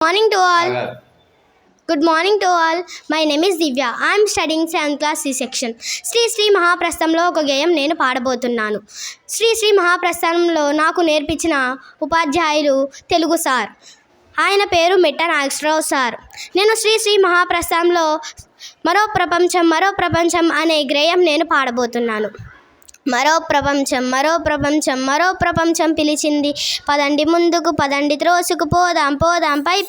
Morning to all. Good morning to all. My name is Divya. I am studying 7th class C section. Shri మహాప్రస్థంలో ఒక గేయం నేను పాడబోతున్నాను. శ్రీ మహాప్రస్థంలో నాకు నేర్పించిన ఉపాధ్యాయులు తెలుగు సార్. ఆయన పేరు మెట్ట నాగేశ్వరరావు సార్. నేను శ్రీ మహాప్రస్థంలో మరో ప్రపంచం అనే గేయం నేను పాడబోతున్నాను. మరో ప్రపంచం పిలిచింది, పదండి ముందుకు, పదండి త్రోసుకు, పోదాం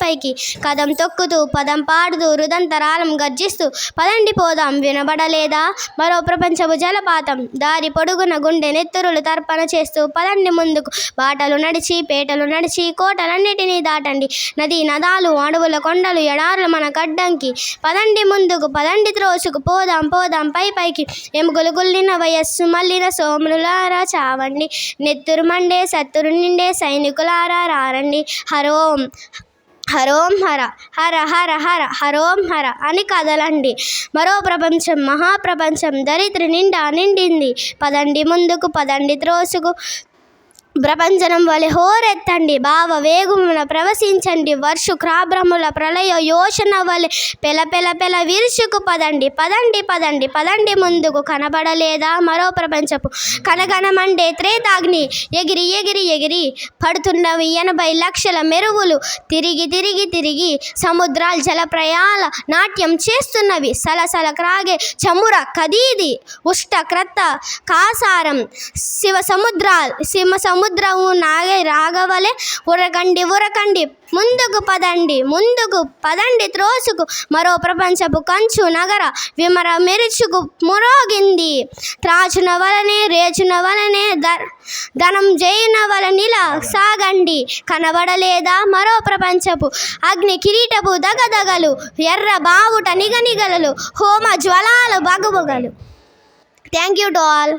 పైకి, కదం తొక్కుతూ, పదం పాడుతూ, రుదంతరాలం గర్జిస్తూ, పదండి పోదాం, వినబడలేదా మరో ప్రపంచపు జలపాతం, దారి పొడుగున గుండె నెత్తురులు తర్పణ చేస్తూ, పదండి ముందుకు, బాటలు నడిచి, పేటలు నడిచి, కోటలన్నిటినీ దాటండి, నదీ నదాలు, అడవుల కొండలు, ఎడారులు మన కడ్డంకి, పదండి ముందుకు, పదండి త్రోసుకు, పోదాం పైకి, ఎముకలు గుల్లిన వయస్సు మళ్ళీ సోములారా చావండి, నెత్తురు మండే సత్తురు నిండే సైనికులారా రారండి, హరోం హర హర హర హర హరోం హర అని కదలండి, మరో ప్రపంచం మహాప్రపంచం దరిద్రి నిండింది, పదండి ముందుకు, పదండి త్రోసుకు, ప్రపంచనం వలె హోరెత్తండి, భావ వేగమున ప్రవశించండి, వర్షుక్రాబ్రముల ప్రళయ యోషణ వలె పెల విరుచుకు, పదండి ముందుకు, కనబడలేదా మరో ప్రపంచపు కనగనమండే త్రేతాగ్ని, ఎగిరి పడుతున్నవి 80 లక్షల మెరువులు, తిరిగి సముద్రాలు జలప్రయాల నాట్యం చేస్తున్నవి, సలసల క్రాగే చముర కదీది ఉష్ట కాసారం, శివ సముద్రము రాగవలే ఉరకండి, ముందుకు పదండి త్రోసుకు, మరో ప్రపంచపు కంచు నగర విమర మెరుచుకు మురోగింది, త్రాచున వలనే ధనం జయున వలనిలా సాగండి, కనబడలేదా మరో ప్రపంచపు అగ్ని కిరీటపు దగదగలు, ఎర్ర బావుట నిగనిగలలు, హోమ జ్వలాలు బగబగలు. Thank you to all.